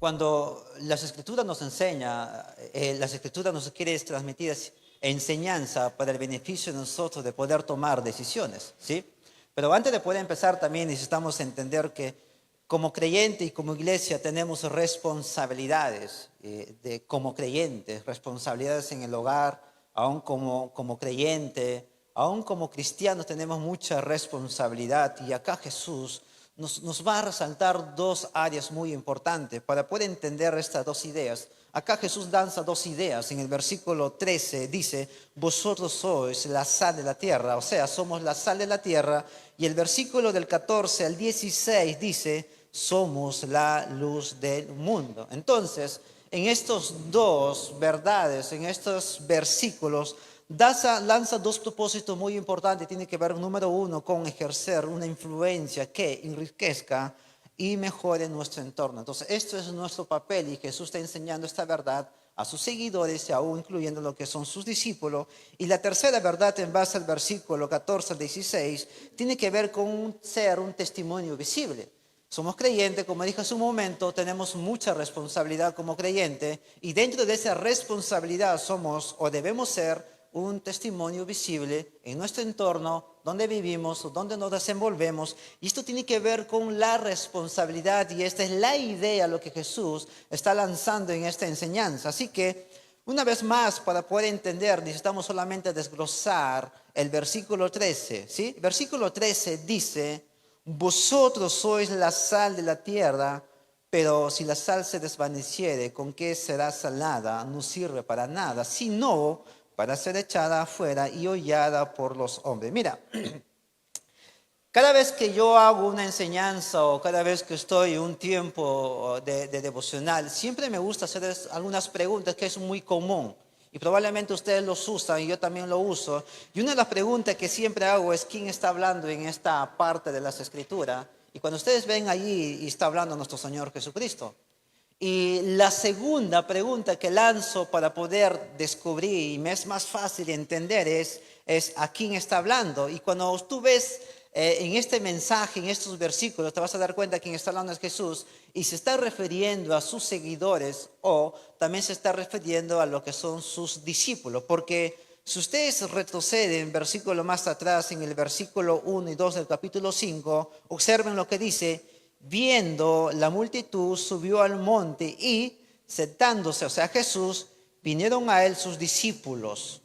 Cuando las Escrituras nos enseña, las Escrituras nos quiere transmitir enseñanza para el beneficio de nosotros de poder tomar decisiones, ¿sí? Pero antes de poder empezar también necesitamos entender que como creyente y como iglesia tenemos responsabilidades como creyentes, responsabilidades en el hogar, aún como creyente, aún como cristianos tenemos mucha responsabilidad y acá Jesús nos va a resaltar dos áreas muy importantes para poder entender estas dos ideas. Acá Jesús lanza dos ideas. En el versículo 13 dice, vosotros sois la sal de la tierra, o sea, somos la sal de la tierra. Y el versículo del 14 al 16 dice, somos la luz del mundo. Entonces, en estos dos verdades, en estos versículos, lanza dos propósitos muy importantes. Tiene que ver, número uno, con ejercer una influencia que enriquezca y mejore nuestro entorno. Entonces, esto es nuestro papel y Jesús está enseñando esta verdad a sus seguidores, y aún incluyendo lo que son sus discípulos. Y la tercera verdad, en base al versículo 14 al 16, tiene que ver con ser un testimonio visible. Somos creyentes, como dije hace un momento, tenemos mucha responsabilidad como creyentes, y dentro de esa responsabilidad somos o debemos ser un testimonio visible en nuestro entorno, donde vivimos, donde nos desenvolvemos. Y esto tiene que ver con la responsabilidad, y esta es la idea, lo que Jesús está lanzando en esta enseñanza. Así que, una vez más, para poder entender, necesitamos solamente desglosar el versículo 13, ¿sí? El versículo 13 dice, vosotros sois la sal de la tierra, pero si la sal se desvaneciere, ¿con qué será salada? No sirve para nada, sino para ser echada afuera y hollada por los hombres. Mira, cada vez que yo hago una enseñanza o cada vez que estoy un tiempo de devocional, siempre me gusta hacer algunas preguntas que es muy común. Y probablemente ustedes los usan y yo también lo uso. Y una de las preguntas que siempre hago es ¿quién está hablando en esta parte de las Escrituras? Y cuando ustedes ven allí y está hablando nuestro Señor Jesucristo. Y la segunda pregunta que lanzo para poder descubrir y me es más fácil entender es a quién está hablando. Y cuando tú ves en este mensaje, en estos versículos, te vas a dar cuenta que quien está hablando es Jesús y se está refiriendo a sus seguidores o también se está refiriendo a lo que son sus discípulos. Porque si ustedes retroceden versículo más atrás, en el versículo 1 y 2 del capítulo 5, observen lo que dice. Viendo la multitud, subió al monte y sentándose, o sea, Jesús, vinieron a él sus discípulos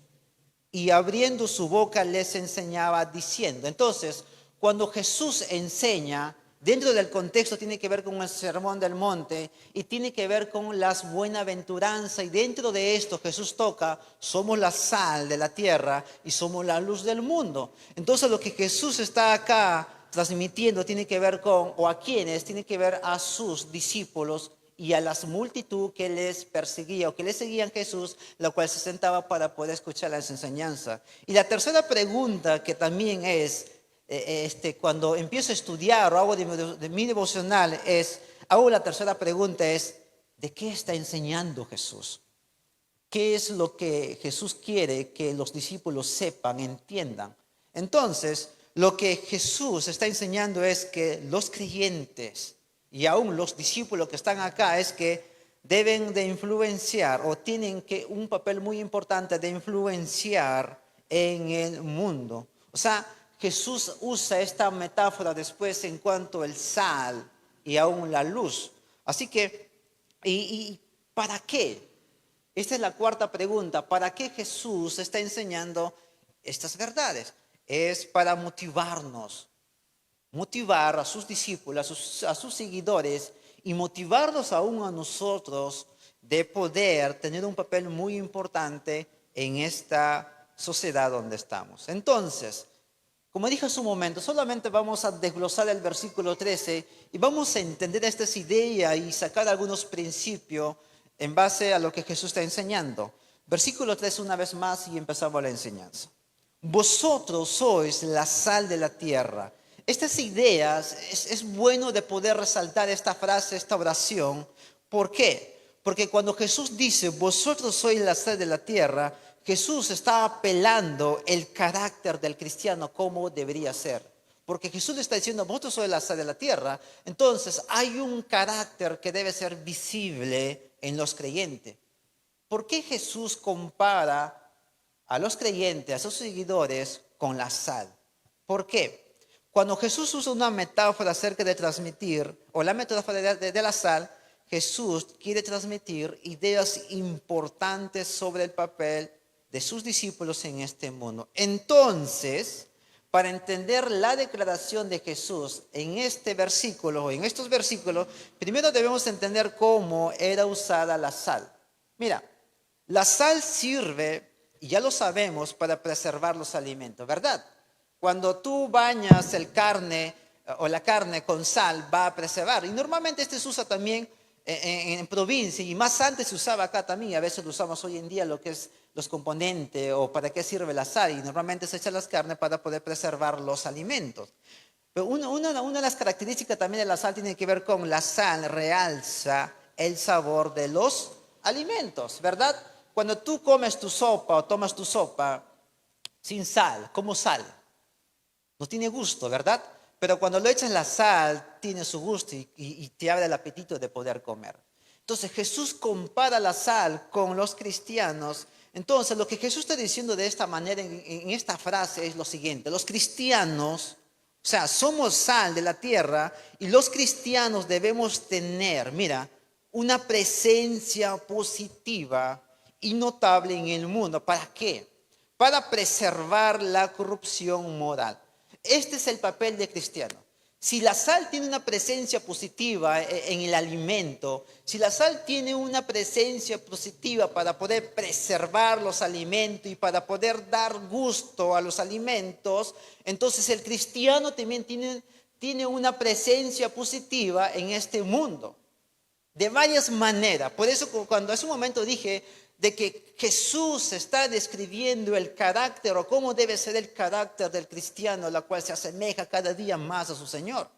y abriendo su boca les enseñaba diciendo. Entonces, cuando Jesús enseña, dentro del contexto tiene que ver con el sermón del monte y tiene que ver con las buenaventuranzas, y dentro de esto Jesús toca, somos la sal de la tierra y somos la luz del mundo. Entonces lo que Jesús está acá transmitiendo tiene que ver con, o a quienes, tiene que ver a sus discípulos y a las multitud que les perseguía o que les seguían Jesús, la cual se sentaba para poder escuchar las enseñanzas. Y la tercera pregunta que también es, cuando empiezo a estudiar o hago de mi devocional, hago la tercera pregunta es, ¿de qué está enseñando Jesús? ¿Qué es lo que Jesús quiere que los discípulos sepan, entiendan? Entonces, lo que Jesús está enseñando es que los creyentes y aún los discípulos que están acá es que deben de influenciar o tienen que un papel muy importante de influenciar en el mundo. O sea, Jesús usa esta metáfora después en cuanto al sal y aún la luz. Así que, ¿y para qué? Esta es la cuarta pregunta. ¿Para qué Jesús está enseñando estas verdades? Es para motivarnos, motivar a sus discípulos, a sus seguidores y motivarnos aún a nosotros de poder tener un papel muy importante en esta sociedad donde estamos. Entonces, como dije hace un momento, solamente vamos a desglosar el versículo 13 y vamos a entender estas ideas y sacar algunos principios en base a lo que Jesús está enseñando. Versículo 13 una vez más y empezamos la enseñanza. Vosotros sois la sal de la tierra. Estas ideas, es bueno de poder resaltar esta frase, esta oración. ¿Por qué? Porque cuando Jesús dice, vosotros sois la sal de la tierra, Jesús está apelando el carácter del cristiano como debería ser. Porque Jesús le está diciendo, vosotros sois la sal de la tierra. Entonces hay un carácter que debe ser visible en los creyentes. ¿Por qué Jesús compara a los creyentes, a sus seguidores, con la sal? ¿Por qué? Cuando Jesús usa una metáfora acerca de transmitir, o la metáfora de la sal, Jesús quiere transmitir ideas importantes sobre el papel de sus discípulos en este mundo. Entonces, para entender la declaración de Jesús en este versículo, o en estos versículos, primero debemos entender cómo era usada la sal. Mira, la sal sirve, y ya lo sabemos, para preservar los alimentos, ¿verdad? Cuando tú bañas el carne o la carne con sal, va a preservar. Y normalmente este se usa también en provincia, y más antes se usaba acá también. A veces lo usamos hoy en día lo que es los componentes o para qué sirve la sal. Y normalmente se echa las carnes para poder preservar los alimentos. Pero una de las características también de la sal tiene que ver con la sal realza el sabor de los alimentos, ¿verdad? Cuando tú comes tu sopa o tomas tu sopa sin sal, como sal, no tiene gusto, ¿verdad? Pero cuando le echas la sal, tiene su gusto y te abre el apetito de poder comer. Entonces Jesús compara la sal con los cristianos. Entonces lo que Jesús está diciendo de esta manera en esta frase es lo siguiente. Los cristianos, o sea, somos sal de la tierra y los cristianos debemos tener, mira, una presencia positiva y notable en el mundo. ¿Para qué? Para preservar la corrupción moral. Este es el papel de cristiano. Si la sal tiene una presencia positiva en el alimento, si la sal tiene una presencia positiva para poder preservar los alimentos y para poder dar gusto a los alimentos, entonces el cristiano también tiene una presencia positiva en este mundo. De varias maneras. Por eso cuando hace un momento dije de que Jesús está describiendo el carácter o cómo debe ser el carácter del cristiano, la cual se asemeja cada día más a su Señor.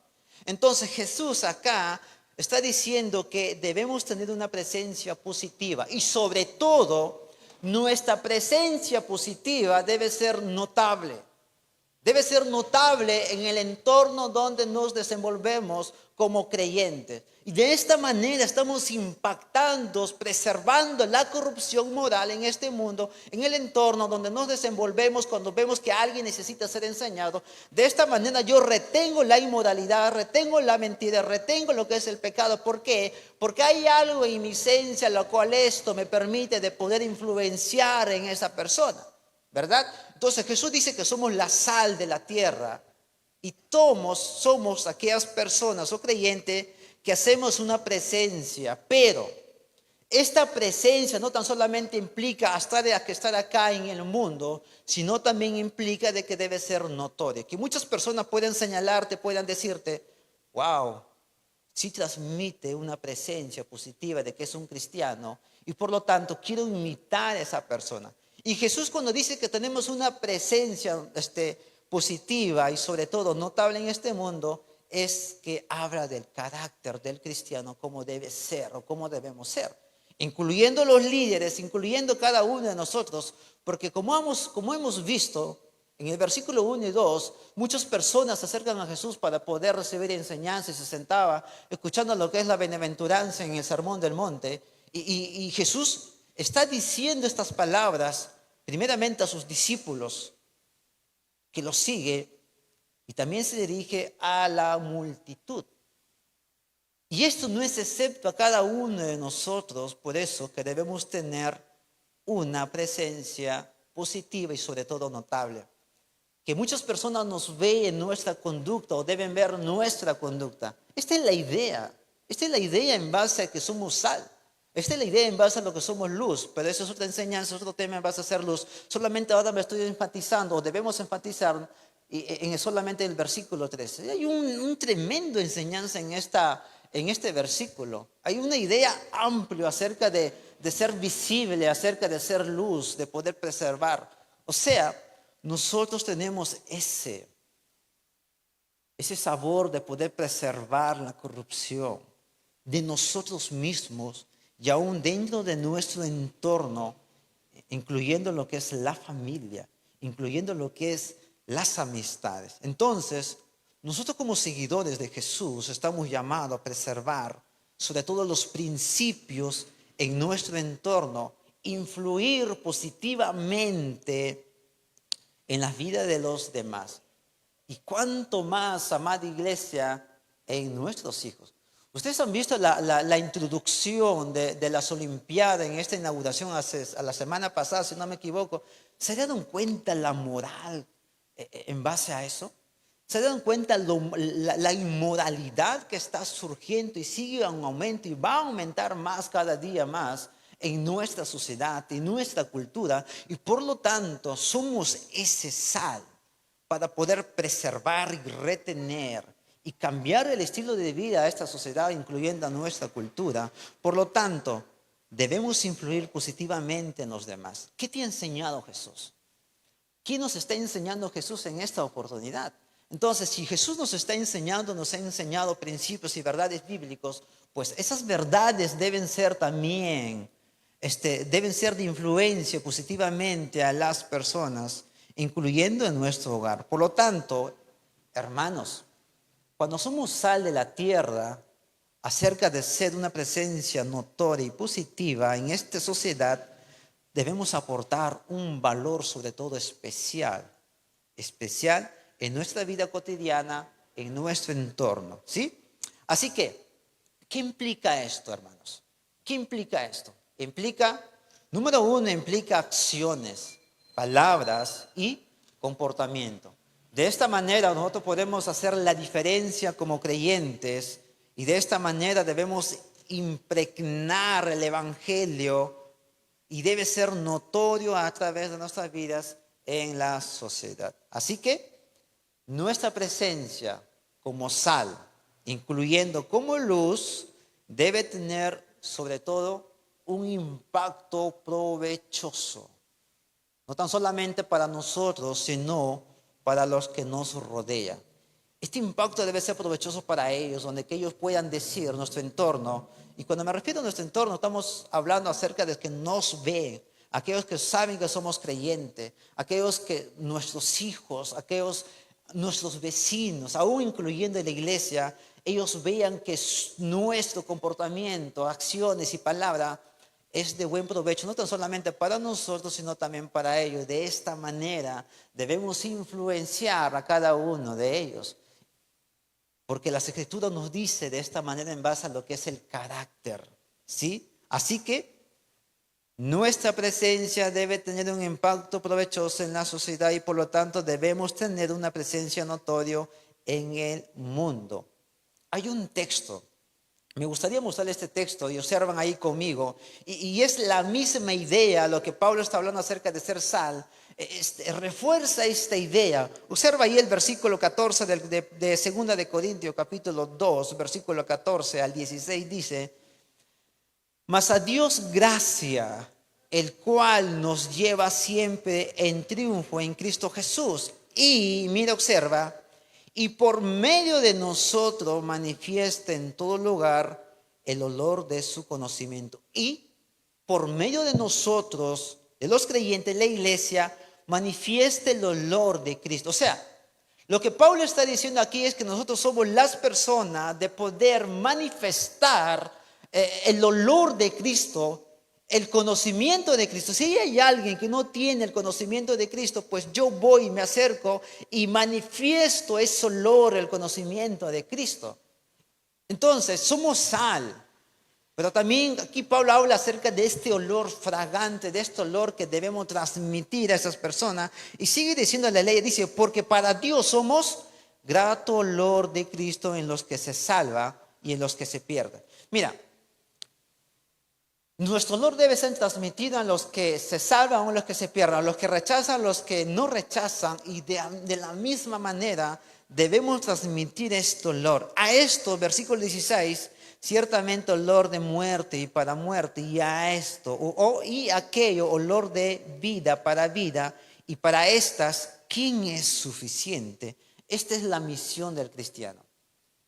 Entonces Jesús acá está diciendo que debemos tener una presencia positiva y sobre todo nuestra presencia positiva debe ser notable. Debe ser notable en el entorno donde nos desenvolvemos como creyentes. Y de esta manera estamos impactando, preservando la corrupción moral en este mundo, en el entorno donde nos desenvolvemos cuando vemos que alguien necesita ser enseñado. De esta manera yo retengo la inmoralidad, retengo la mentira, retengo lo que es el pecado. ¿Por qué? Porque hay algo en mi esencia, lo cual esto me permite de poder influenciar en esa persona, ¿verdad? Entonces Jesús dice que somos la sal de la tierra y somos aquellas personas o creyentes que hacemos una presencia, pero esta presencia no tan solamente implica estar acá en el mundo, sino también implica de que debe ser notoria. Que muchas personas pueden señalarte, puedan decirte, wow, sí transmite una presencia positiva de que es un cristiano y por lo tanto quiero imitar a esa persona. Y Jesús cuando dice que tenemos una presencia positiva y sobre todo notable en este mundo, es que habla del carácter del cristiano, cómo debe ser o cómo debemos ser, incluyendo los líderes, incluyendo cada uno de nosotros, porque como hemos visto en el versículo 1 y 2, muchas personas se acercan a Jesús para poder recibir enseñanza y se sentaba escuchando lo que es la bienaventuranza en el Sermón del Monte, y Jesús está diciendo estas palabras primeramente a sus discípulos que los sigue y también se dirige a la multitud. Y esto no es excepto a cada uno de nosotros, por eso que debemos tener una presencia positiva y sobre todo notable. Que muchas personas nos vean en nuestra conducta o deben ver nuestra conducta. Esta es la idea en base a que somos sal. Esta es la idea en base a lo que somos luz, pero eso es otra enseñanza, es otro tema en base a ser luz. Solamente ahora me estoy enfatizando, o debemos enfatizar solamente el versículo 13. Hay un tremendo enseñanza en este versículo. Hay una idea amplia acerca de ser visible, acerca de ser luz, de poder preservar. O sea, nosotros tenemos ese sabor de poder preservar la corrupción de nosotros mismos y aún dentro de nuestro entorno, incluyendo lo que es la familia, incluyendo lo que es las amistades. Entonces, nosotros como seguidores de Jesús estamos llamados a preservar sobre todo los principios en nuestro entorno, influir positivamente en la vida de los demás. Y cuánto más, amada iglesia, en nuestros hijos. Ustedes han visto la introducción de las Olimpiadas en esta inauguración a la semana pasada, si no me equivoco. ¿Se dieron cuenta la moral en base a eso? ¿Se dan cuenta la inmoralidad que está surgiendo y sigue en aumento y va a aumentar más cada día más en nuestra sociedad, en nuestra cultura? Y por lo tanto somos ese sal para poder preservar y retener y cambiar el estilo de vida a esta sociedad, incluyendo a nuestra cultura. Por lo tanto, debemos influir positivamente en los demás. ¿Qué te ha enseñado Jesús? ¿Qué nos está enseñando Jesús en esta oportunidad? Entonces, si Jesús nos está enseñando, nos ha enseñado principios y verdades bíblicos, pues esas verdades deben ser también, deben ser de influencia positivamente a las personas, incluyendo en nuestro hogar. Por lo tanto, hermanos, cuando somos sal de la tierra, acerca de ser una presencia notoria y positiva en esta sociedad, debemos aportar un valor sobre todo especial en nuestra vida cotidiana, en nuestro entorno, ¿sí? Así que, ¿qué implica esto, hermanos? ¿Qué implica esto? Número uno, implica acciones, palabras y comportamiento. De esta manera nosotros podemos hacer la diferencia como creyentes y de esta manera debemos impregnar el evangelio y debe ser notorio a través de nuestras vidas en la sociedad. Así que nuestra presencia como sal, incluyendo como luz, debe tener sobre todo un impacto provechoso. No tan solamente para nosotros, sino para los que nos rodean. Este impacto debe ser provechoso para ellos, donde que ellos puedan decir nuestro entorno. Y cuando me refiero a nuestro entorno, estamos hablando acerca de que nos ven, aquellos que saben que somos creyentes, aquellos que nuestros hijos, nuestros vecinos, aún incluyendo en la iglesia, ellos vean que nuestro comportamiento, acciones y palabra es de buen provecho, no tan solamente para nosotros, sino también para ellos. De esta manera debemos influenciar a cada uno de ellos. Porque las Escrituras nos dice de esta manera en base a lo que es el carácter, ¿sí? Así que nuestra presencia debe tener un impacto provechoso en la sociedad y por lo tanto debemos tener una presencia notoria en el mundo. Hay un texto, me gustaría mostrar este texto y observan ahí conmigo, y es la misma idea, lo que Pablo está hablando acerca de ser sal, refuerza esta idea. Observa ahí el versículo 14 de 2 de Corintios capítulo 2, versículo 14 al 16 dice: mas a Dios gracia, el cual nos lleva siempre en triunfo en Cristo Jesús. Y, mira, observa, y por medio de nosotros manifiesta en todo lugar el olor de su conocimiento. Y por medio de nosotros, de los creyentes, la iglesia, manifiesta el olor de Cristo. O sea, lo que Pablo está diciendo aquí es que nosotros somos las personas de poder manifestar el olor de Cristo, el conocimiento de Cristo. Si hay alguien que no tiene el conocimiento de Cristo, pues yo voy, me acerco y manifiesto ese olor, el conocimiento de Cristo. Entonces, somos sal. Pero también aquí Pablo habla acerca de este olor fragante, de este olor que debemos transmitir a esas personas. Y sigue diciendo la ley, dice, porque para Dios somos grato olor de Cristo en los que se salva y en los que se pierden. Mira, nuestro olor debe ser transmitido a los que se salvan o a los que se pierden, a los que rechazan, a los que no rechazan. Y de la misma manera debemos transmitir este olor. A esto, versículo 16, ciertamente olor de muerte y para muerte. Y a esto, y aquello, olor de vida para vida. Y para estas, ¿quién es suficiente? Esta es la misión del cristiano.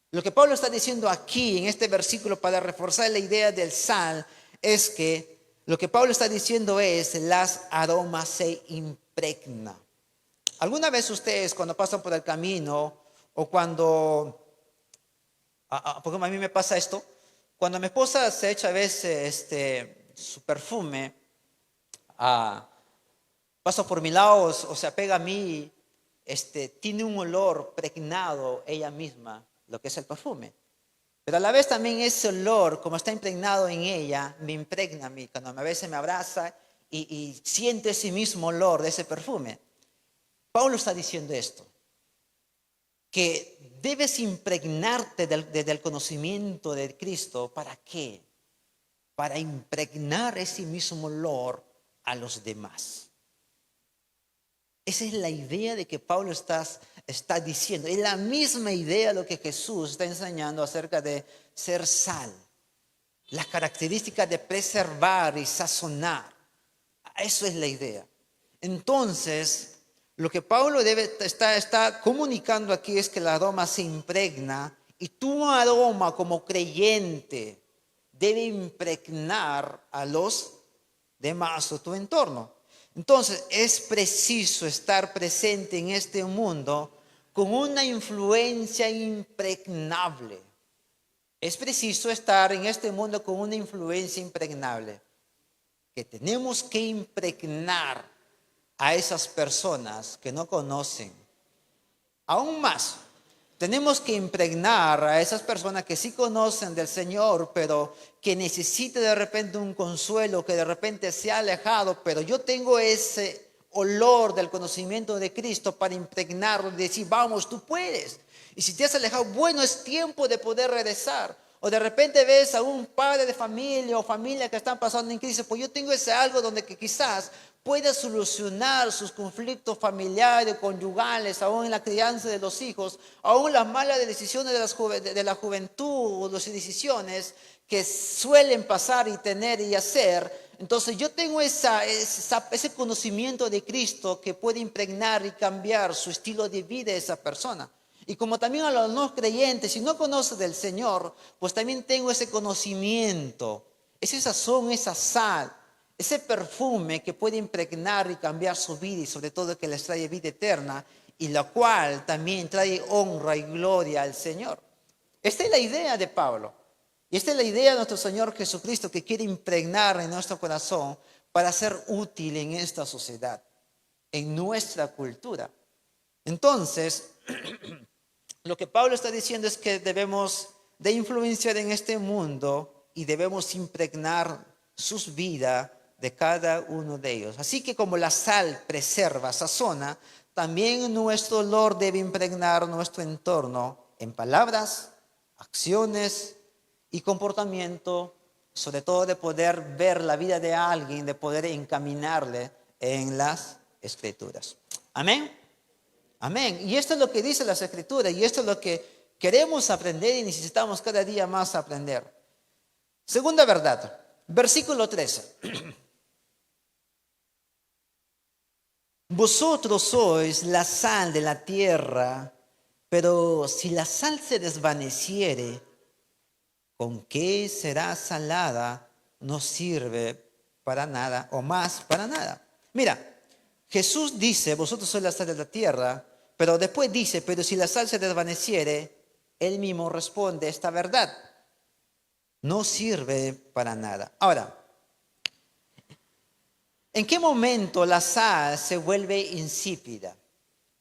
Lo que Pablo está diciendo aquí en este versículo para reforzar la idea del sal es que lo que Pablo está diciendo es las aromas se impregnan. ¿Alguna vez ustedes cuando pasan por el camino O cuando, porque a mí me pasa esto, cuando mi esposa se echa a veces su perfume, pasa por mi lado o se apega a mí, tiene un olor pregnado ella misma, lo que es el perfume. Pero a la vez también ese olor, como está impregnado en ella, me impregna a mí. Cuando a veces me abraza y siento ese mismo olor de ese perfume. Pablo está diciendo esto, que debes impregnarte del conocimiento de Cristo. ¿Para qué? Para impregnar ese mismo olor a los demás. Esa es la idea de que Pablo está diciendo. Es la misma idea de lo que Jesús está enseñando acerca de ser sal. Las características de preservar y sazonar. Eso es la idea. Entonces, lo que Pablo está comunicando aquí es que el aroma se impregna y tu aroma como creyente debe impregnar a los demás o tu entorno. Entonces, es preciso estar presente en este mundo con una influencia impregnable. Es preciso estar en este mundo con una influencia impregnable. Que tenemos que impregnar a esas personas que no conocen. Aún más, tenemos que impregnar a esas personas que sí conocen del Señor, pero que necesitan de repente un consuelo, que de repente se ha alejado, pero yo tengo ese olor del conocimiento de Cristo para impregnarlo y decir, vamos, tú puedes. Y si te has alejado, bueno, es tiempo de poder regresar. O de repente ves a un padre de familia o familia que están pasando en crisis, pues yo tengo ese algo donde que quizás pueda solucionar sus conflictos familiares, conyugales, aún en la crianza de los hijos, aún las malas decisiones de la juventud o las decisiones que suelen pasar y tener y hacer. Entonces yo tengo ese conocimiento de Cristo que puede impregnar y cambiar su estilo de vida de esa persona. Y como también a los no creyentes, si no conoces del Señor, pues también tengo ese conocimiento, ese sazón, esa sal, ese perfume que puede impregnar y cambiar su vida y sobre todo que les trae vida eterna y la cual también trae honra y gloria al Señor. Esta es la idea de Pablo. Y esta es la idea de nuestro Señor Jesucristo que quiere impregnar en nuestro corazón para ser útil en esta sociedad, en nuestra cultura. Entonces, lo que Pablo está diciendo es que debemos de influenciar en este mundo y debemos impregnar sus vidas de cada uno de ellos. Así que como la sal preserva, sazona, también nuestro olor debe impregnar nuestro entorno en palabras, acciones y comportamiento, sobre todo de poder ver la vida de alguien, de poder encaminarle en las Escrituras. Amén. Amén. Y esto es lo que dice las Escrituras y esto es lo que queremos aprender y necesitamos cada día más aprender. Segunda verdad, versículo 13. Vosotros sois la sal de la tierra, pero si la sal se desvaneciere, ¿con qué será salada? No sirve para nada o más para nada. Mira, Jesús dice, vosotros sois la sal de la tierra, pero después dice, pero si la sal se desvaneciere, él mismo responde esta verdad. No sirve para nada. Ahora, ¿en qué momento la sal se vuelve insípida?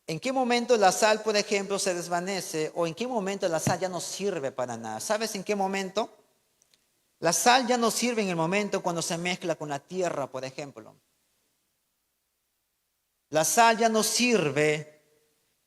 ¿En qué momento la sal, por ejemplo, se desvanece? ¿O en qué momento la sal ya no sirve para nada? ¿Sabes en qué momento? La sal ya no sirve en el momento cuando se mezcla con la tierra, por ejemplo. La sal ya no sirve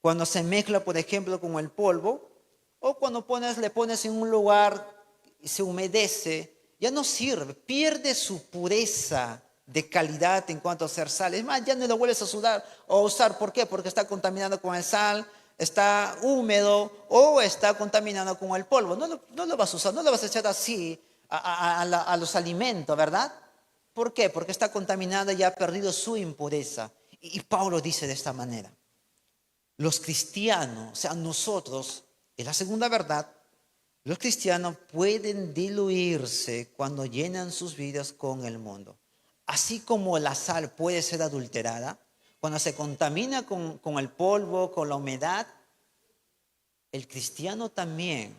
cuando se mezcla, por ejemplo, con el polvo. O cuando le pones en un lugar y se humedece. Ya no sirve, pierde su pureza de calidad en cuanto a ser sal. Es más, ya no lo vuelves a sudar o usar. ¿Por qué? Porque está contaminado con el sal, está húmedo o está contaminado con el polvo. No lo vas a usar, no lo vas a echar así a los alimentos, ¿verdad? ¿Por qué? Porque está contaminado y ha perdido su impureza. Y Pablo dice de esta manera. Los cristianos, o sea, nosotros, es la segunda verdad, los cristianos pueden diluirse cuando llenan sus vidas con el mundo. Así como la sal puede ser adulterada, cuando se contamina con el polvo, con la humedad, el cristiano también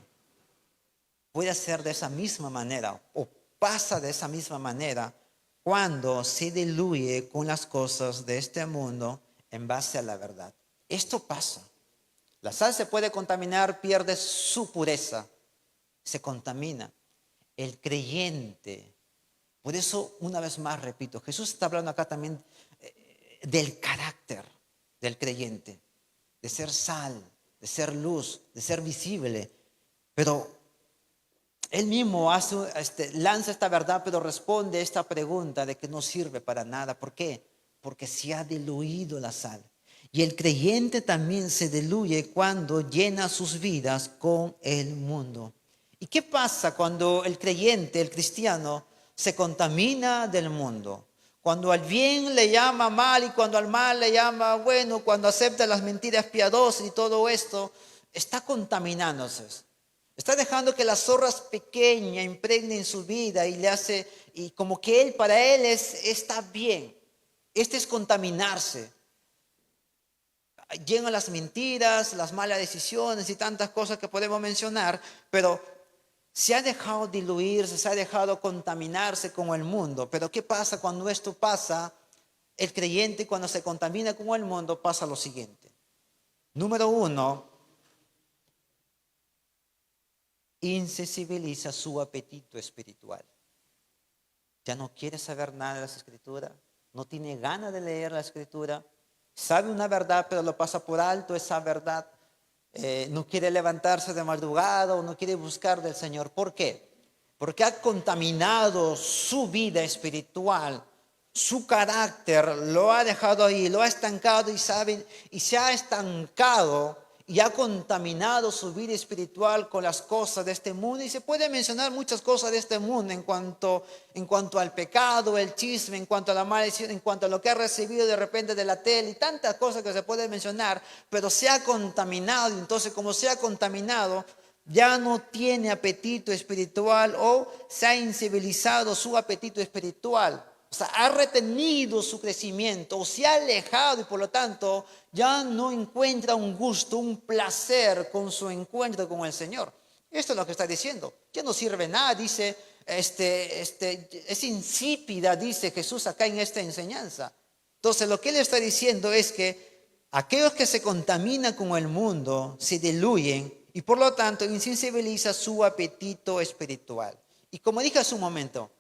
puede hacer de esa misma manera o pasa de esa misma manera cuando se diluye con las cosas de este mundo en base a la verdad. Esto pasa. La sal se puede contaminar, pierde su pureza, se contamina. El creyente, por eso una vez más repito, Jesús está hablando acá también del carácter del creyente, de ser sal, de ser luz, de ser visible, pero él mismo lanza esta verdad, pero responde a esta pregunta de que no sirve para nada. ¿Por qué? Porque se ha diluido la sal. Y el creyente también se diluye cuando llena sus vidas con el mundo. ¿Y qué pasa cuando el creyente, el cristiano, se contamina del mundo? Cuando al bien le llama mal y cuando al mal le llama bueno, cuando acepta las mentiras piadosas y todo esto, está contaminándose. Está dejando que las zorras pequeñas impregnen su vida y le hace, y como que para él está bien. Este es contaminarse. Llegan las mentiras, las malas decisiones y tantas cosas que podemos mencionar, pero se ha dejado diluirse, se ha dejado contaminarse con el mundo. Pero ¿qué pasa cuando esto pasa? El creyente cuando se contamina con el mundo pasa lo siguiente. Número 1, insensibiliza su apetito espiritual. Ya no quiere saber nada de las escrituras, no tiene ganas de leer la escritura, sabe una verdad pero lo pasa por alto esa verdad, no quiere levantarse de madrugada o no quiere buscar del Señor. ¿Por qué? Porque ha contaminado su vida espiritual, su carácter, lo ha dejado ahí, lo ha estancado y se ha estancado y ha contaminado su vida espiritual con las cosas de este mundo. Y se puede mencionar muchas cosas de este mundo en cuanto al pecado, el chisme, en cuanto a la maldición, en cuanto a lo que ha recibido de repente de la tele y tantas cosas que se pueden mencionar, pero se ha contaminado. Y entonces, como se ha contaminado, ya no tiene apetito espiritual o se ha incivilizado su apetito espiritual. O sea, ha retenido su crecimiento o se ha alejado y por lo tanto ya no encuentra un gusto, un placer con su encuentro con el Señor. Esto es lo que está diciendo. Ya no sirve nada, dice, es insípida, dice Jesús acá en esta enseñanza. Entonces lo que él está diciendo es que aquellos que se contaminan con el mundo se diluyen y por lo tanto insensibiliza su apetito espiritual. Y como dije hace un momento,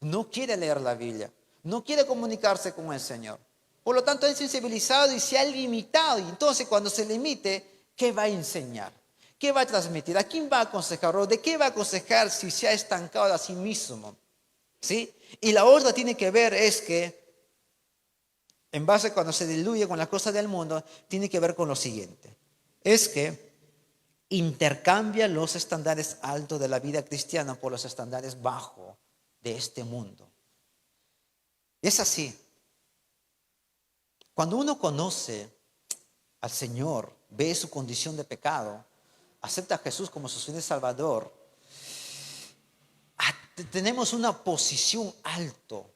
no quiere leer la Biblia, no quiere comunicarse con el Señor. Por lo tanto, es insensibilizado y se ha limitado. Y entonces, cuando se limite, ¿qué va a enseñar? ¿Qué va a transmitir? ¿A quién va a aconsejar? ¿O de qué va a aconsejar si se ha estancado a sí mismo? ¿Sí? Y la otra tiene que ver es que, en base cuando se diluye con las cosas del mundo, tiene que ver con lo siguiente. Es que intercambia los estándares altos de la vida cristiana por los estándares bajos de este mundo. Es así. Cuando uno conoce al Señor, ve su condición de pecado, acepta a Jesús como su Señor y Salvador, tenemos una posición alto,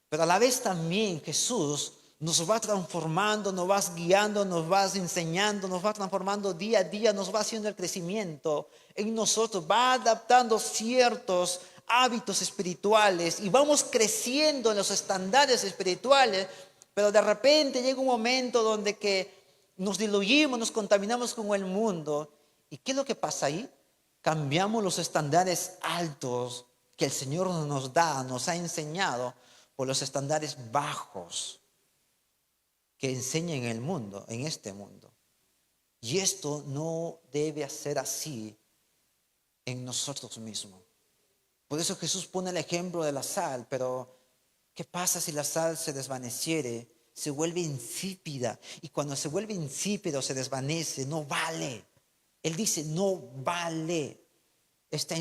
pero a la vez también Jesús nos va transformando, nos va guiando, nos va enseñando, nos va transformando día a día, nos va haciendo el crecimiento en nosotros, va adaptando ciertos hábitos espirituales y vamos creciendo en los estándares espirituales, pero de repente llega un momento donde que nos diluyimos, nos contaminamos con el mundo. ¿Y qué es lo que pasa ahí? Cambiamos los estándares altos que el Señor nos da, nos ha enseñado, por los estándares bajos que enseña en el mundo, en este mundo. Y esto no debe ser así en nosotros mismos. Por eso Jesús pone el ejemplo de la sal, pero ¿qué pasa si la sal se desvaneciere? Se vuelve insípida. Y cuando se vuelve insípida o se desvanece, no vale. Él dice, no vale esta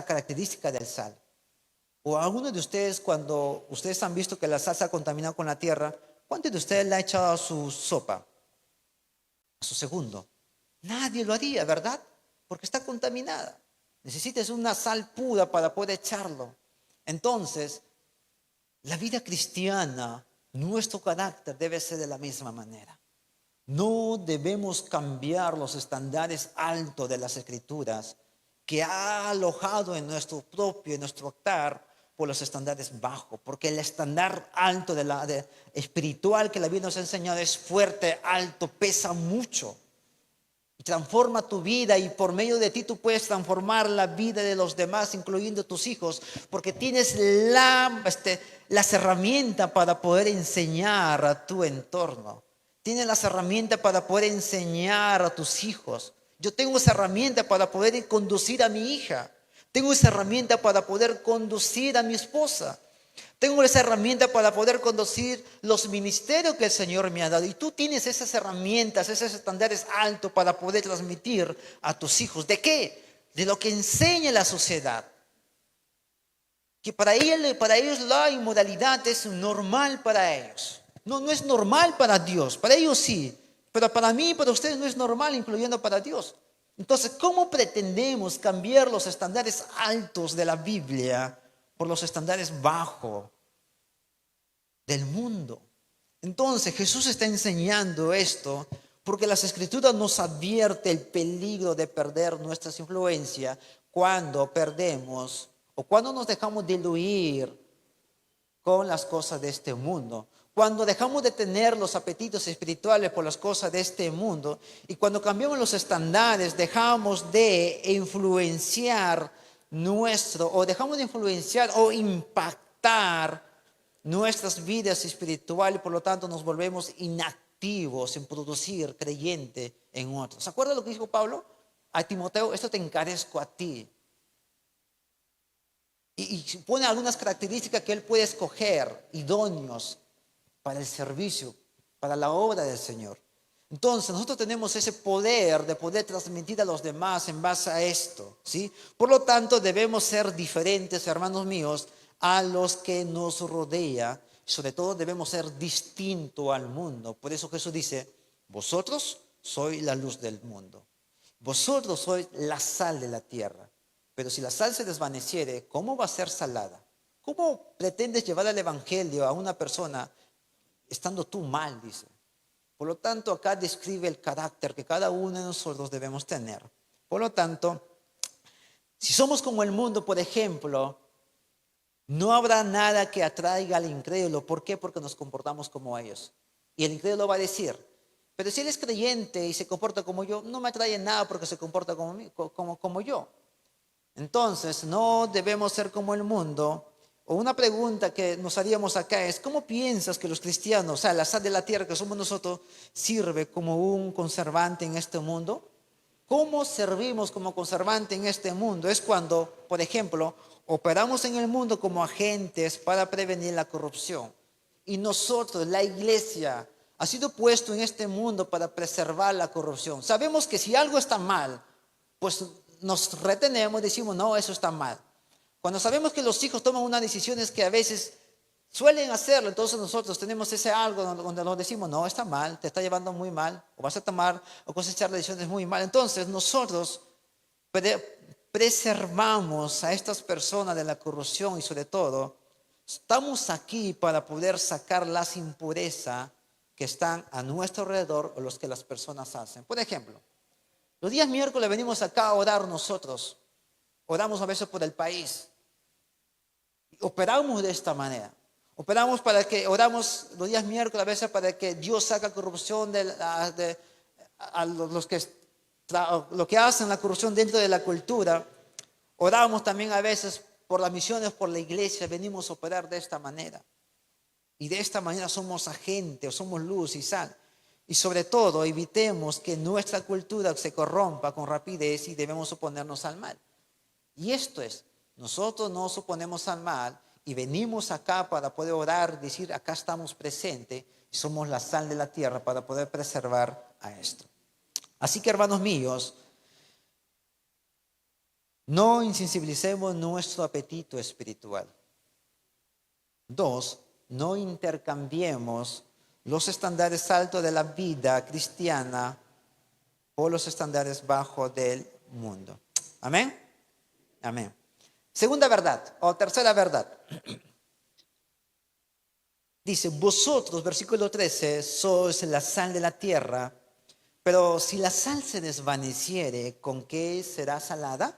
característica del sal. O algunos de ustedes, cuando ustedes han visto que la sal se ha contaminado con la tierra, ¿cuántos de ustedes la ha echado a su sopa? A su segundo. Nadie lo haría, ¿verdad? Porque está contaminada. Necesitas una sal pura para poder echarlo. Entonces, la vida cristiana, nuestro carácter debe ser de la misma manera. No debemos cambiar los estándares altos de las Escrituras que ha alojado en nuestro altar por los estándares bajos, porque el estándar alto espiritual que la Biblia nos ha enseñado es fuerte, alto, pesa mucho. Y transforma tu vida, y por medio de ti tú puedes transformar la vida de los demás, incluyendo tus hijos, porque tienes las herramientas para poder enseñar a tu entorno. Tienes las herramientas para poder enseñar a tus hijos. Yo tengo esa herramienta para poder conducir a mi hija. Tengo esa herramienta para poder conducir a mi esposa. Tengo esa herramienta para poder conducir los ministerios que el Señor me ha dado. Y tú tienes esas herramientas, esos estándares altos para poder transmitir a tus hijos. ¿De qué? De lo que enseña la sociedad. Que para ellos la inmoralidad es normal para ellos. No es normal para Dios. Para ellos sí. Pero para mí y para ustedes no es normal, incluyendo para Dios. Entonces, ¿cómo pretendemos cambiar los estándares altos de la Biblia por los estándares bajos del mundo? Entonces Jesús está enseñando esto porque las Escrituras nos advierte el peligro de perder nuestras influencias cuando perdemos o cuando nos dejamos diluir con las cosas de este mundo. Cuando dejamos de tener los apetitos espirituales por las cosas de este mundo, y cuando cambiamos los estándares, dejamos de influenciar dejamos de influenciar o impactar nuestras vidas espirituales, y por lo tanto nos volvemos inactivos en producir creyente en otros. ¿Se acuerda lo que dijo Pablo a Timoteo? Esto te encarezco a ti. Y pone algunas características que él puede escoger, idóneos para el servicio, para la obra del Señor. Entonces nosotros tenemos ese poder de poder transmitir a los demás en base a esto, ¿sí? Por lo tanto debemos ser diferentes, hermanos míos, a los que nos rodea. Sobre todo debemos ser distintos al mundo. Por eso Jesús dice, vosotros sois la luz del mundo. Vosotros sois la sal de la tierra. Pero si la sal se desvaneciere, ¿cómo va a ser salada? ¿Cómo pretendes llevar el evangelio a una persona estando tú mal? Dice. Por lo tanto, acá describe el carácter que cada uno de nosotros debemos tener. Por lo tanto, si somos como el mundo, por ejemplo, no habrá nada que atraiga al incrédulo. ¿Por qué? Porque nos comportamos como ellos. Y el incrédulo va a decir, pero si él es creyente y se comporta como yo, no me atrae nada porque se comporta como yo. Entonces, no debemos ser como el mundo. O una pregunta que nos haríamos acá es, ¿cómo piensas que los cristianos, o sea, la sal de la tierra que somos nosotros, sirve como un conservante en este mundo? ¿Cómo servimos como conservante en este mundo? Es cuando, por ejemplo, operamos en el mundo como agentes para prevenir la corrupción. Y nosotros, la iglesia, ha sido puesto en este mundo para preservar la corrupción. Sabemos que si algo está mal, pues nos retenemos y decimos, no, eso está mal. Cuando sabemos que los hijos toman unas decisiones que a veces suelen hacerlo, entonces nosotros tenemos ese algo donde nos decimos, no, está mal, te está llevando muy mal, o vas a tomar o cosechar decisiones muy mal. Entonces nosotros preservamos a estas personas de la corrupción y sobre todo, estamos aquí para poder sacar las impurezas que están a nuestro alrededor o los que las personas hacen. Por ejemplo, los días miércoles venimos acá a orar nosotros. Oramos a veces por el país. Operamos de esta manera. Oramos los días miércoles a veces para que Dios saque corrupción a lo que hacen la corrupción dentro de la cultura. Oramos también a veces por las misiones, por la iglesia. Venimos a operar de esta manera. Y de esta manera somos agentes, somos luz y sal. Y sobre todo evitemos que nuestra cultura se corrompa con rapidez y debemos oponernos al mal. Y esto es, nosotros nos oponemos al mal y venimos acá para poder orar, decir, acá estamos presentes y somos la sal de la tierra para poder preservar a esto. Así que, hermanos míos, no insensibilicemos nuestro apetito espiritual. 2, no intercambiemos los estándares altos de la vida cristiana por los estándares bajos del mundo. Amén. Amén. Segunda verdad o tercera verdad. Dice, vosotros, versículo 13, sois la sal de la tierra, pero si la sal se desvaneciere, ¿con qué será salada?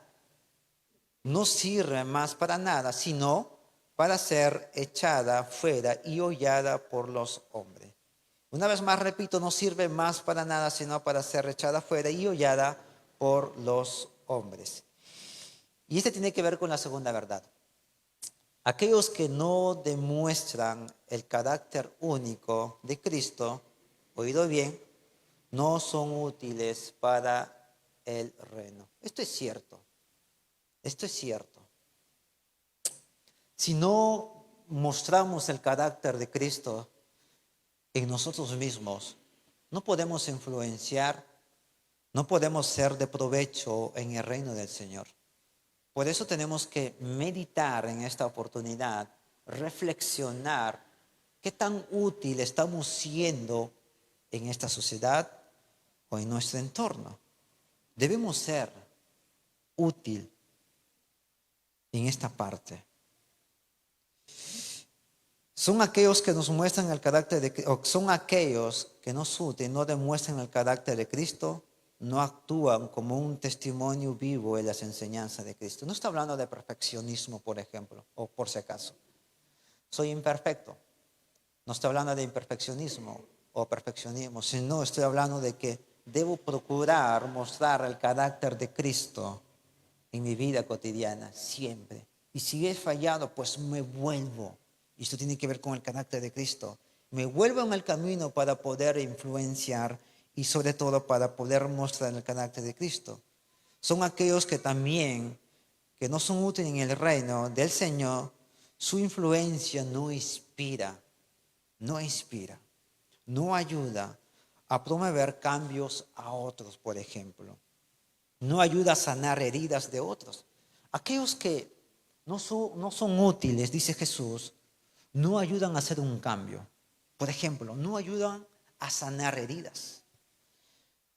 No sirve más para nada, sino para ser echada fuera y hollada por los hombres. Una vez más repito, no sirve más para nada, sino para ser echada fuera y hollada por los hombres. Y este tiene que ver con la segunda verdad. Aquellos que no demuestran el carácter único de Cristo, oído bien, no son útiles para el reino. Esto es cierto. Esto es cierto. Si no mostramos el carácter de Cristo en nosotros mismos, no podemos influenciar, no podemos ser de provecho en el reino del Señor. Por eso tenemos que meditar en esta oportunidad, reflexionar qué tan útil estamos siendo en esta sociedad o en nuestro entorno. Debemos ser útil en esta parte. Son aquellos que nos muestran el carácter de Cristo, son aquellos que no demuestran el carácter de Cristo, no actúan como un testimonio vivo en las enseñanzas de Cristo. No estoy hablando de perfeccionismo, por ejemplo, o por si acaso. Soy imperfecto. No estoy hablando de imperfeccionismo o perfeccionismo, sino estoy hablando de que debo procurar mostrar el carácter de Cristo en mi vida cotidiana, siempre. Y si he fallado, pues me vuelvo. Y esto tiene que ver con el carácter de Cristo. Me vuelvo en el camino para poder influenciar y sobre todo para poder mostrar el carácter de Cristo. Son aquellos que también, que no son útiles en el reino del Señor, su influencia no inspira, no ayuda a promover cambios a otros, por ejemplo. No ayuda a sanar heridas de otros. Aquellos que no son útiles, dice Jesús, no ayudan a hacer un cambio. Por ejemplo, no ayudan a sanar heridas.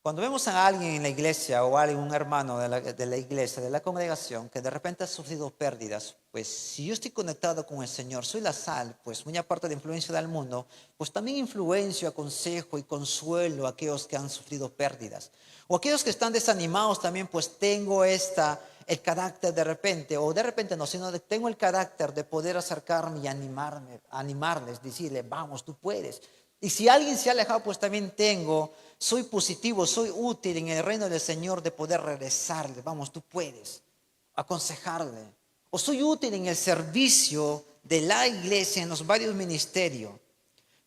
Cuando vemos a alguien en la iglesia o a un hermano de la iglesia, de la congregación, que de repente ha sufrido pérdidas, pues si yo estoy conectado con el Señor, soy la sal, pues muy aparte de influencia del mundo, pues también influencio, aconsejo y consuelo a aquellos que han sufrido pérdidas. O aquellos que están desanimados también, pues tengo el carácter de repente, o de repente no, sino tengo el carácter de poder acercarme y animarles, decirles, vamos, tú puedes. Y si alguien se ha alejado, pues también soy positivo, soy útil en el reino del Señor de poder regresarle. Vamos, tú puedes, aconsejarle. O soy útil en el servicio de la iglesia, en los varios ministerios.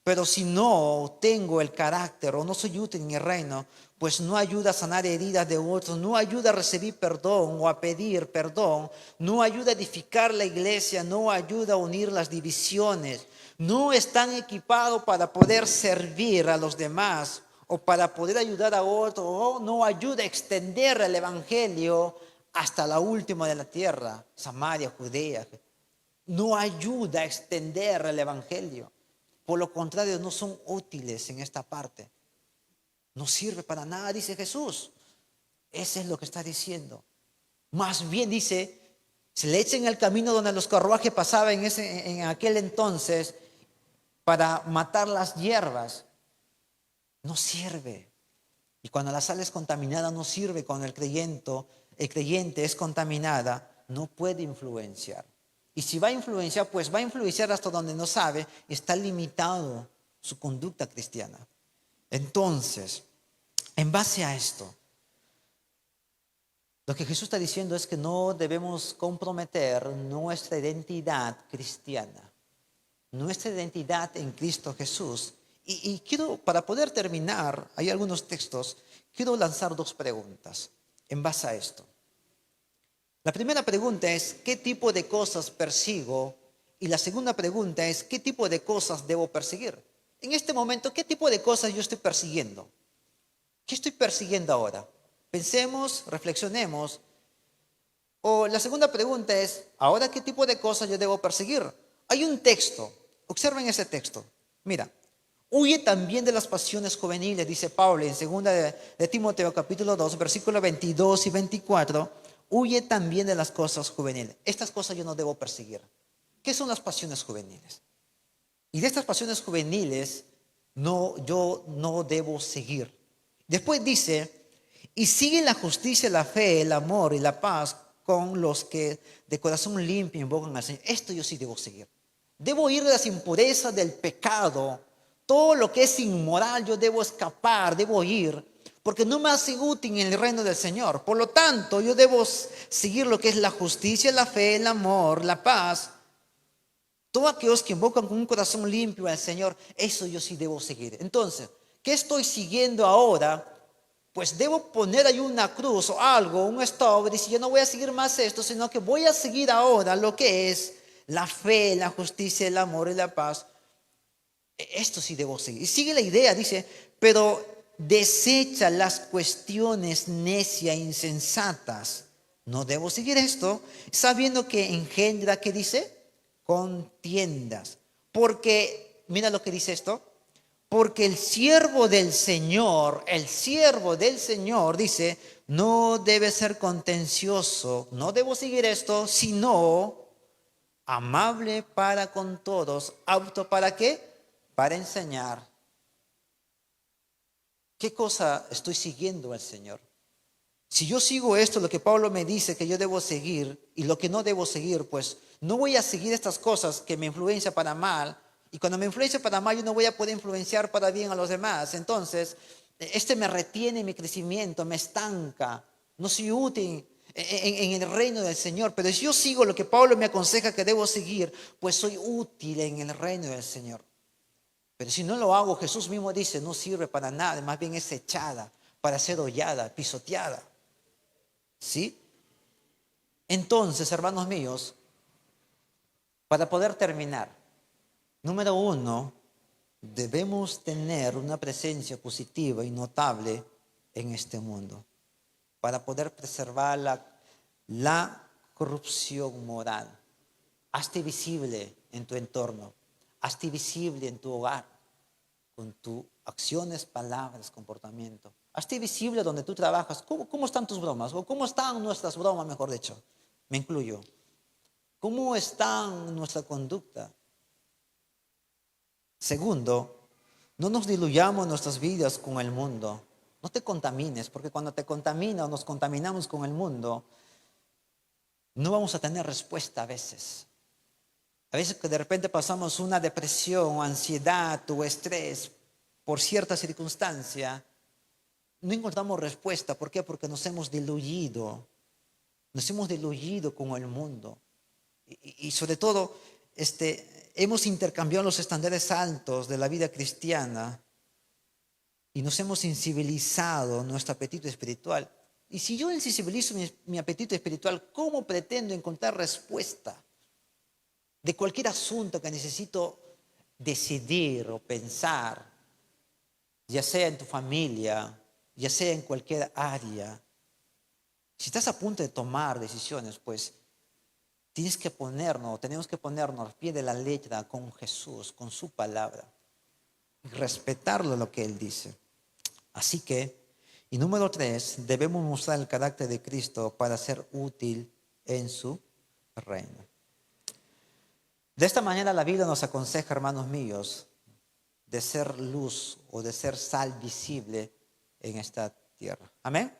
Pero si no tengo el carácter o no soy útil en el reino, pues no ayuda a sanar heridas de otros, no ayuda a recibir perdón o a pedir perdón, no ayuda a edificar la iglesia, no ayuda a unir las divisiones, no están equipados para poder servir a los demás o para poder ayudar a otros, o no ayuda a extender el evangelio hasta la última de la tierra, Samaria, Judea. No ayuda a extender el evangelio. Por lo contrario, no son útiles en esta parte. No sirve para nada, dice Jesús. Ese es lo que está diciendo. Más bien dice, se le echa en el camino donde los carruajes pasaban en aquel entonces para matar las hierbas. No sirve. Y cuando la sal es contaminada, no sirve. Cuando el creyente es contaminada, no puede influenciar. Y si va a influenciar, pues va a influenciar hasta donde no sabe, está limitado su conducta cristiana. Entonces, en base a esto, lo que Jesús está diciendo es que no debemos comprometer nuestra identidad cristiana, nuestra identidad en Cristo Jesús. Y quiero, para poder terminar, hay algunos textos, quiero lanzar dos preguntas en base a esto. La primera pregunta es, ¿qué tipo de cosas persigo? Y la segunda pregunta es, ¿qué tipo de cosas debo perseguir? En este momento, ¿qué tipo de cosas yo estoy persiguiendo? ¿Qué estoy persiguiendo ahora? Pensemos, reflexionemos. O la segunda pregunta es, ¿ahora qué tipo de cosas yo debo perseguir? Hay un texto, observen ese texto. Mira, huye también de las pasiones juveniles, dice Pablo en 2 de Timoteo capítulo 2, versículos 22 y 24. Huye también de las cosas juveniles. Estas cosas yo no debo perseguir. ¿Qué son las pasiones juveniles? Y de estas pasiones juveniles yo no debo seguir. Después dice, y sigue la justicia, la fe, el amor y la paz con los que de corazón limpio invocan al Señor. Esto yo sí debo seguir. Debo ir de las impurezas del pecado. Todo lo que es inmoral yo debo escapar, debo ir, porque no me hace útil en el reino del Señor. Por lo tanto, yo debo seguir lo que es la justicia, la fe, el amor, la paz. Todos aquellos que invocan con un corazón limpio al Señor, eso yo sí debo seguir. Entonces, ¿qué estoy siguiendo ahora? Pues debo poner ahí una cruz o algo, un stop, y decir, yo no voy a seguir más esto, sino que voy a seguir ahora lo que es la fe, la justicia, el amor y la paz. Esto sí debo seguir. Y sigue la idea, dice, pero desecha las cuestiones necias e insensatas. No debo seguir esto, sabiendo que engendra, ¿qué dice? Contiendas. Porque, mira lo que dice esto. Porque el siervo del Señor, dice, no debe ser contencioso, no debo seguir esto, sino amable para con todos, apto para qué? Para enseñar. ¿Qué cosa estoy siguiendo al Señor? Si yo sigo esto, lo que Pablo me dice que yo debo seguir, y lo que no debo seguir, pues no voy a seguir estas cosas que me influencian para mal. Y cuando me influencia para mal, yo no voy a poder influenciar para bien a los demás. Entonces, me retiene mi crecimiento, me estanca. No soy útil en el reino del Señor. Pero si yo sigo lo que Pablo me aconseja que debo seguir, pues soy útil en el reino del Señor. Pero si no lo hago, Jesús mismo dice, no sirve para nada. Más bien es echada para ser hollada, pisoteada. ¿Sí? Entonces, hermanos míos, para poder terminar, número 1, debemos tener una presencia positiva y notable en este mundo para poder preservar la corrupción moral. Hazte visible en tu entorno, hazte visible en tu hogar, con tus acciones, palabras, comportamiento. Hazte visible donde tú trabajas. ¿Cómo están tus bromas? O ¿cómo están nuestras bromas, mejor dicho? Me incluyo. ¿Cómo está nuestra conducta? Segundo, no nos diluyamos nuestras vidas con el mundo. No te contamines, porque cuando te contamina o nos contaminamos con el mundo, no vamos a tener respuesta a veces. A veces que de repente pasamos una depresión, ansiedad o estrés por cierta circunstancia, no encontramos respuesta. ¿Por qué? Porque nos hemos diluido con el mundo. Y sobre todo, hemos intercambiado los estándares altos de la vida cristiana y nos hemos sensibilizado nuestro apetito espiritual. Y si yo insensibilizo mi apetito espiritual, ¿cómo pretendo encontrar respuesta de cualquier asunto que necesito decidir o pensar, ya sea en tu familia, ya sea en cualquier área? Si estás a punto de tomar decisiones, pues tenemos que ponernos al pie de la letra con Jesús, con su palabra, y respetarlo lo que Él dice. Así que, y número 3, debemos mostrar el carácter de Cristo para ser útil en su reino. De esta manera la Biblia nos aconseja, hermanos míos, de ser luz o de ser sal visible en esta tierra. Amén.